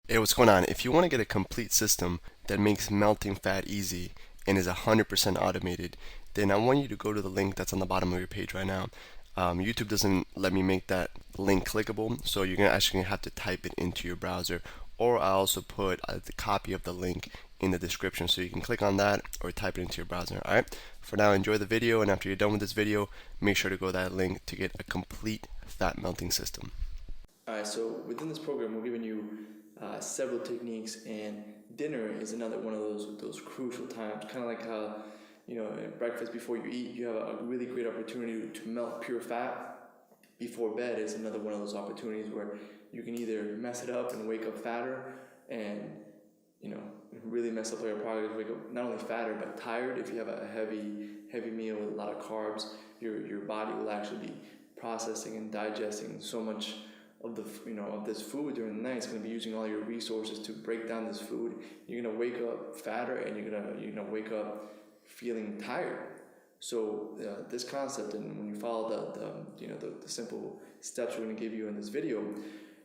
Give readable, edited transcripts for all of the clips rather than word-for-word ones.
Hey, what's going on? If you want to get a complete system that makes melting fat easy and is 100% automated, then I want you to go to the link that's on the bottom of your page right now. YouTube doesn't let me make that link clickable, so you're actually gonna have to type it into your browser, or I also put the copy of the link in the description, so you can click on that or type it into your browser. All right. For now, enjoy the video, and after you're done with this video, make sure to go to that link to get a complete fat melting system. All right, so within this program, we're giving you several techniques, and dinner is another one of those crucial times. Kind of like how, at breakfast before you eat, you have a really great opportunity to melt pure fat. Before bed is another one of those opportunities where you can either mess it up and wake up fatter, and you know really mess up your progress. Wake up not only fatter but tired. If you have a heavy meal with a lot of carbs, your body will actually be processing and digesting so much of of this food during the night. It's going to be using all your resources to break down this food. You're going to wake up fatter, and you're gonna wake up feeling tired. So this concept, and when you follow the simple steps we're going to give you in this video,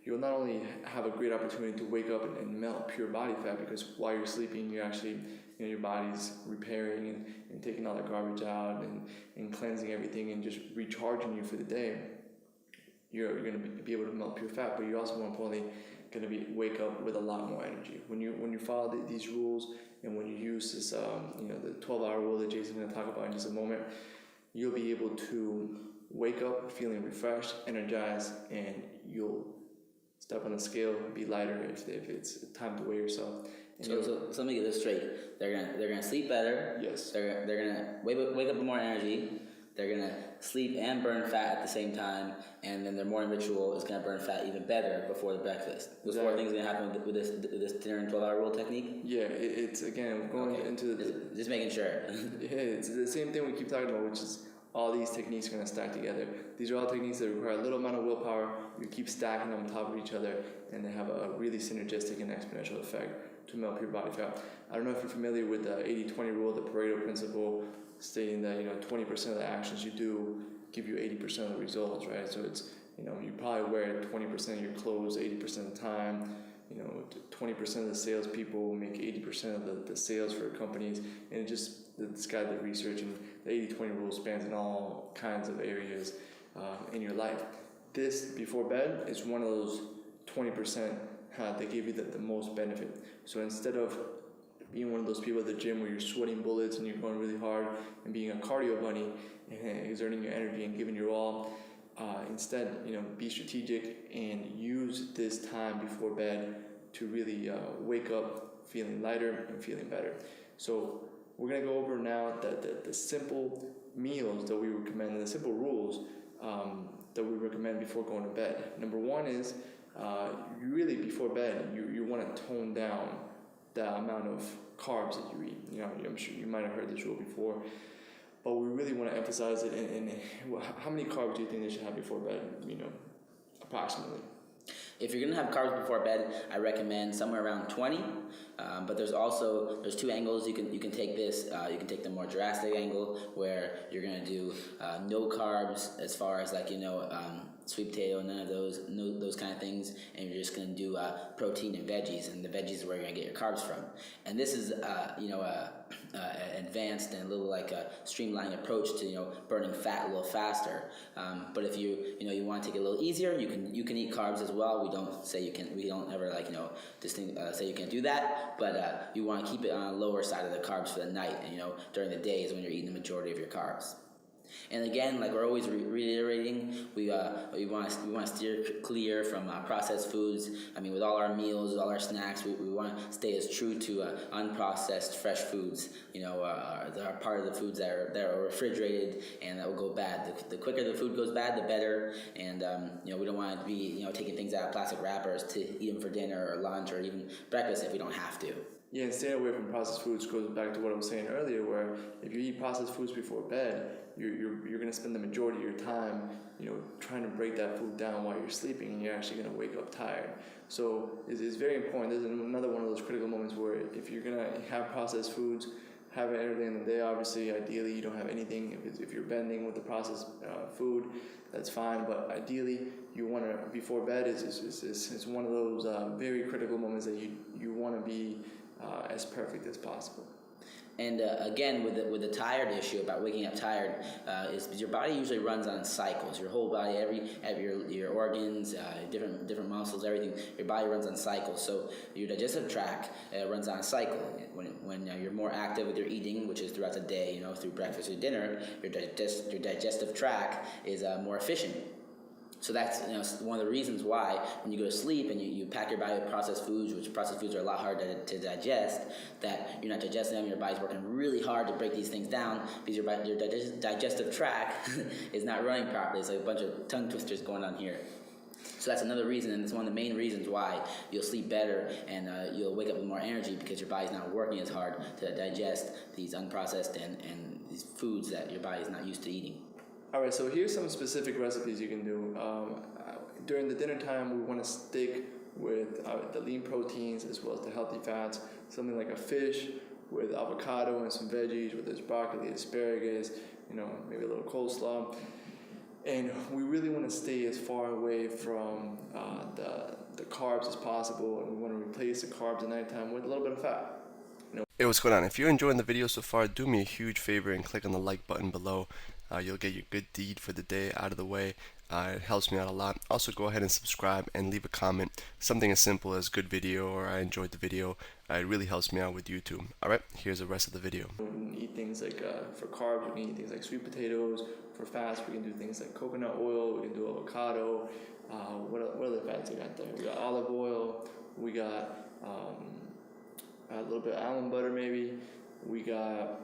you'll not only have a great opportunity to wake up and melt pure body fat, because while you're sleeping, you're actually your body's repairing and taking all the garbage out and cleansing everything and just recharging you for the day. You're going to be able to melt pure fat, but you're also more importantly going to wake up with a lot more energy when you follow these rules, and when you use this the 12-hour rule that Jason's going to talk about in just a moment. You'll be able to wake up feeling refreshed, energized, and you'll step on the scale, be lighter if it's time to weigh yourself. So let me get this straight. They're gonna sleep better. Yes. They're gonna wake up with more energy. They're gonna sleep and burn fat at the same time, and then their morning ritual is gonna burn fat even better before the breakfast. Those four things are gonna happen with this dinner and 12-hour rule technique. Yeah, it's again going into just making sure. Yeah, it's the same thing we keep talking about, which is all these techniques are going to stack together. These are all techniques that require a little amount of willpower. You keep stacking them on top of each other, and they have a really synergistic and exponential effect to melt pure body fat. I don't know if you're familiar with the 80-20 rule, the Pareto principle, stating that 20% of the actions you do give you 80% of the results, right? So it's you probably wear 20% of your clothes 80% of the time. 20% of the salespeople make 80% of the sales for companies, and this guy did research, and the 80-20 rule spans in all kinds of areas in your life. This before bed is one of those 20% that give you the most benefit. So instead of being one of those people at the gym where you're sweating bullets and you're going really hard and being a cardio bunny and exerting your energy and giving your all, instead, be strategic and use this time before bed to really wake up feeling lighter and feeling better. So we're going to go over now the simple meals that we recommend and the simple rules that we recommend before going to bed. Number one is you really before bed you want to tone down the amount of carbs that you eat. I'm sure you might have heard this rule before, but we really want to emphasize it. And how many carbs do you think they should have before bed? Approximately. If you're gonna have carbs before bed, I recommend somewhere around 20. But there's two angles you can take this. You can take the more drastic angle where you're gonna do no carbs as far as sweet potato, none of those kind of things, and you're just gonna do protein and veggies, and the veggies is where you're gonna get your carbs from. And this is advanced and a little like a streamlined approach to burning fat a little faster. But if you want to take it a little easier, you can eat carbs as well. We don't ever say you can't do that, but you want to keep it on a lower side of the carbs for the night, and during the day is when you're eating the majority of your carbs. And again, like we're always reiterating, we want to steer clear from processed foods. I mean, with all our meals, all our snacks, we want to stay as true to unprocessed, fresh foods. That are part of the foods that are refrigerated and that will go bad. The quicker the food goes bad, the better. And we don't want to be taking things out of plastic wrappers to eat them for dinner or lunch or even breakfast if we don't have to. Yeah, and staying away from processed foods goes back to what I was saying earlier, where if you eat processed foods before bed, you're going to spend the majority of your time, trying to break that food down while you're sleeping, and you're actually going to wake up tired. So it's very important. This is another one of those critical moments where if you're going to have processed foods, have it early in the day. Obviously, ideally, you don't have anything. If you're bending with the processed food, that's fine. But ideally, you want to, before bed is one of those very critical moments that you want to be as perfect as possible. And again, with the tired issue about waking up tired, is your body usually runs on cycles. Your whole body, your organs, different muscles, everything. Your body runs on cycles. So your digestive tract runs on a cycle. When you're more active with your eating, which is throughout the day, through breakfast or dinner, your digestive tract is more efficient. So that's one of the reasons why when you go to sleep and you pack your body with processed foods, which processed foods are a lot harder to digest, that you're not digesting them, your body's working really hard to break these things down because your digestive tract is not running properly. It's like a bunch of tongue twisters going on here. So that's another reason, and it's one of the main reasons why you'll sleep better and you'll wake up with more energy because your body's not working as hard to digest these unprocessed and these foods that your body's not used to eating. All right, so here's some specific recipes you can do. During the dinner time, we want to stick with the lean proteins as well as the healthy fats. Something like a fish with avocado and some veggies, whether it's broccoli, asparagus, maybe a little coleslaw. And we really want to stay as far away from the carbs as possible, and we want to replace the carbs at nighttime with a little bit of fat. Hey, what's going on? If you're enjoying the video so far, do me a huge favor and click on the like button below. You'll get your good deed for the day out of the way. It helps me out a lot. Also, go ahead and subscribe and leave a comment. Something as simple as good video or I enjoyed the video. It really helps me out with YouTube. Alright, here's the rest of the video. We can eat things like, for carbs, we can eat things like sweet potatoes. For fats, we can do things like coconut oil, we can do avocado. What other fats you got there? We got olive oil, we got a little bit of almond butter maybe. We got...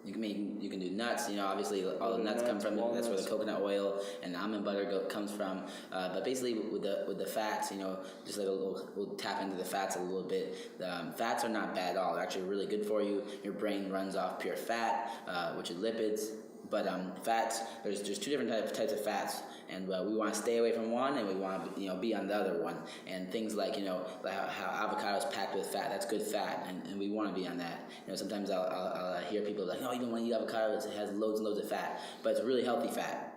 You can do nuts. Obviously all the nuts come from walnuts. That's where the coconut oil and almond butter comes from. But basically with the fats, just like we'll tap into the fats a little bit. Fats are not bad at all. They're actually really good for you. Your brain runs off pure fat, which is lipids. But fats, there's two different types of fats, and we want to stay away from one, and we want to be on the other one. And things like like how avocado is packed with fat, that's good fat, and we want to be on that. Sometimes I'll hear people like, no, you don't want to eat avocado, it has loads and loads of fat, but it's really healthy fat.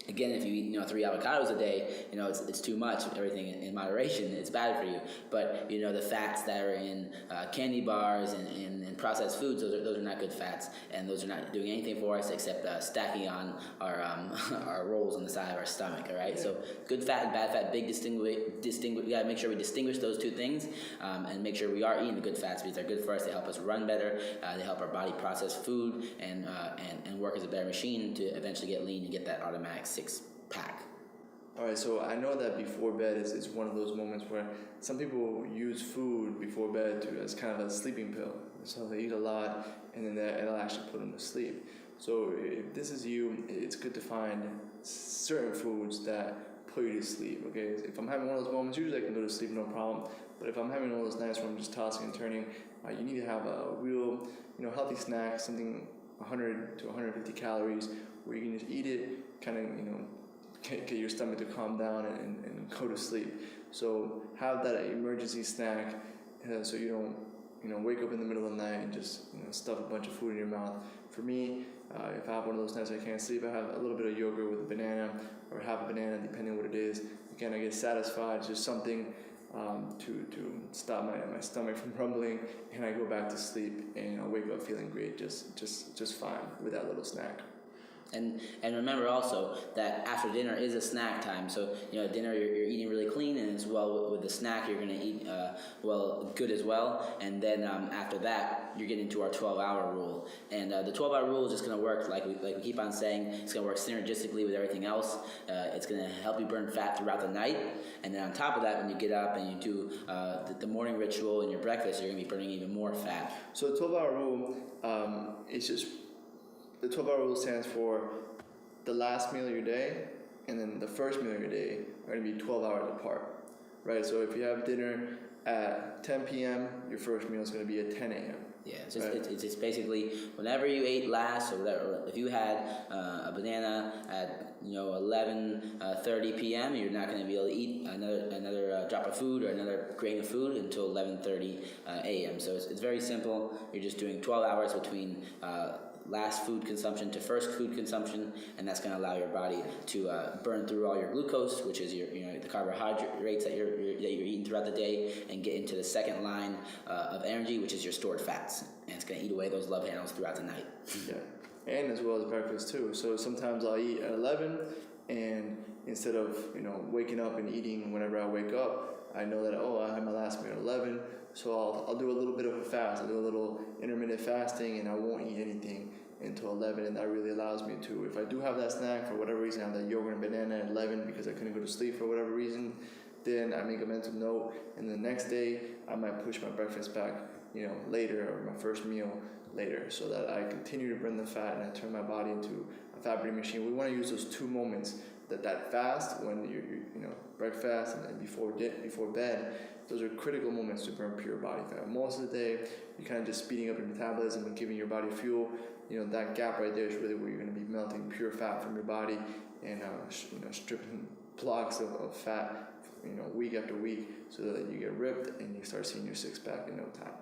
Again, if you eat 3 avocados a day, it's too much. Everything in moderation, it's bad for you. But the fats that are in candy bars and processed foods, those are not good fats, and those are not doing anything for us except stacking on our our rolls on the side of our stomach. All right. Yeah. So good fat and bad fat, big distinguish. We gotta make sure we distinguish those two things, and make sure we are eating the good fats because they're good for us. They help us run better. They help our body process food and work as a better machine to eventually get lean and get that automatic 6-pack. All right, so I know that before bed is one of those moments where some people use food before bed as kind of a sleeping pill. So they eat a lot, and then it'll actually put them to sleep. So if this is you, it's good to find certain foods that put you to sleep. Okay, if I'm having one of those moments, usually I can go to sleep no problem. But if I'm having one of those nights where I'm just tossing and turning, you need to have a real, healthy snack, something 100 to 150 calories, where you can just eat it, kind of, get your stomach to calm down and go to sleep. So have that emergency snack so you don't, wake up in the middle of the night and just, stuff a bunch of food in your mouth. For me, if I have one of those nights I can't sleep, I have a little bit of yogurt with a banana or half a banana, depending on what it is. Again, I get satisfied. It's just something to stop my stomach from rumbling, and I go back to sleep, and I wake up feeling great, just fine with that little snack. And remember also that after dinner is a snack time. So dinner you're eating really clean, and as well with the snack you're going to eat good as well. And then after that you're getting to our 12-hour rule. And the 12-hour rule is just going to work like we keep on saying. It's going to work synergistically with everything else. It's going to help you burn fat throughout the night. And then on top of that, when you get up and you do the morning ritual and your breakfast, you're going to be burning even more fat. So the 12-hour rule is just. The 12-hour rule stands for the last meal of your day and then the first meal of your day are going to be 12 hours apart, right? So if you have dinner at 10 p.m., your first meal is going to be at 10 a.m., Yeah, it's just basically whenever you ate last, or whatever. If you had a banana at 11:30 p.m., you're not going to be able to eat another drop of food or another grain of food until 11:30 a.m. So it's very simple. You're just doing 12 hours between last food consumption to first food consumption, and that's going to allow your body to burn through all your glucose, which is your the carbohydrates that you're eating throughout the day, and get into the second line of energy, which is your stored fats, and it's going to eat away those love handles throughout the night. Yeah, and as well as breakfast too. So sometimes I'll eat at 11, and instead of waking up and eating whenever I wake up, I know that I had my last meal at 11. So I'll do a little bit of a fast. I'll do a little intermittent fasting, and I won't eat anything until 11, and that really allows me to, if I do have that snack for whatever reason, I have that yogurt and banana at 11 because I couldn't go to sleep for whatever reason, then I make a mental note, and the next day I might push my breakfast back, later, or my first meal later, so that I continue to burn the fat and I turn my body into a fat burning machine. We want to use those two moments, that fast when you breakfast and then before bed. Those are critical moments to burn pure body fat. Most of the day, you're kind of just speeding up your metabolism and giving your body fuel. That gap right there is really where you're going to be melting pure fat from your body and stripping blocks of fat, week after week, so that you get ripped and you start seeing your six pack in no time.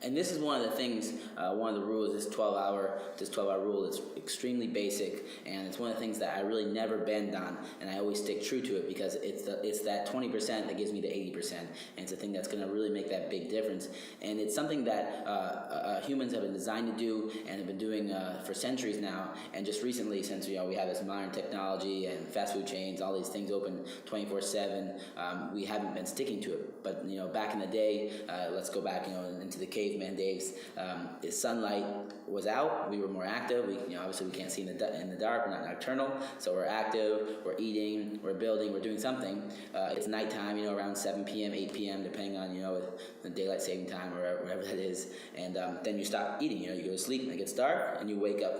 And this is one of the things, one of the rules, this 12-hour rule is extremely basic, and it's one of the things that I really never bend on, and I always stick true to it because it's that 20% that gives me the 80%, and it's a thing that's going to really make that big difference. And it's something that humans have been designed to do and have been doing for centuries now, and just recently, since we have this modern technology and fast food chains, all these things open 24/7, we haven't been sticking to it. But back in the day, let's go back into the caveman days. If sunlight was out, we were more active. We obviously we can't see in the dark. We're not nocturnal, so we're active. We're eating. We're building. We're doing something. It's nighttime. Around 7 p.m., 8 p.m., depending on the daylight saving time or whatever that is. And then you stop eating. You go to sleep and it gets dark, and you wake up.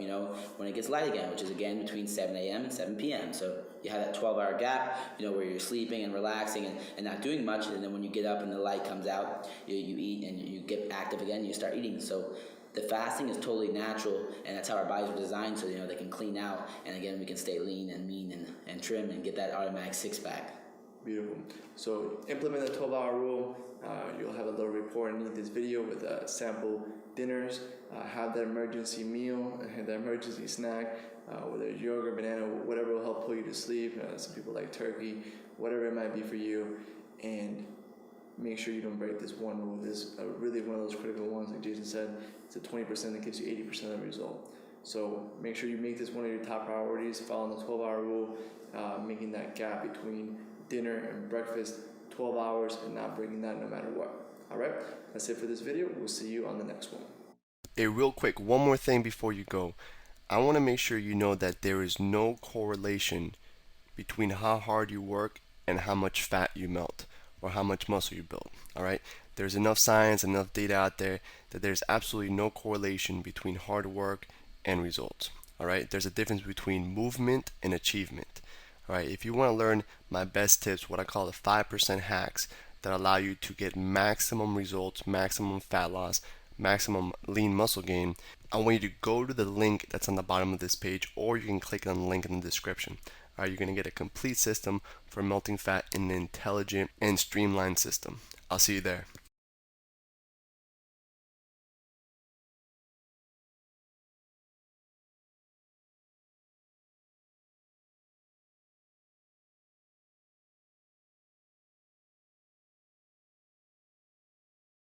When it gets light again, which is again between 7 a.m. and 7 p.m. So you have that 12-hour gap. Where you're sleeping and relaxing and not doing much, and then when you get up and the light comes out, you eat and you get active again. You start eating. So the fasting is totally natural, and that's how our bodies are designed, so they can clean out, and again we can stay lean and mean and trim and get that automatic six-pack. Beautiful. So implement the 12-hour rule. You'll have a little report underneath this video with sample dinners. Have that emergency meal, that emergency snack, whether it's yogurt, banana, whatever will help pull you to sleep. Some people like turkey, whatever it might be for you, and make sure you don't break this one rule. This is really one of those critical ones, like Jason said. It's a 20% that gives you 80% of the result. So make sure you make this one of your top priorities, following the 12-hour rule, making that gap between dinner and breakfast 12 hours and not breaking that no matter what. All right, that's it for this video. We'll see you on the next one. Hey, real quick, one more thing before you go. I want to make sure you know that there is no correlation between how hard you work and how much fat you melt or how much muscle you build. All right, there's enough science, enough data out there that there's absolutely no correlation between hard work and results. All right, there's a difference between movement and achievement. All right, if you want to learn my best tips, what I call the 5% hacks that allow you to get maximum results, maximum fat loss, maximum lean muscle gain, I want you to go to the link that's on the bottom of this page, or you can click on the link in the description. All right, you're going to get a complete system for melting fat in an intelligent and streamlined system. I'll see you there.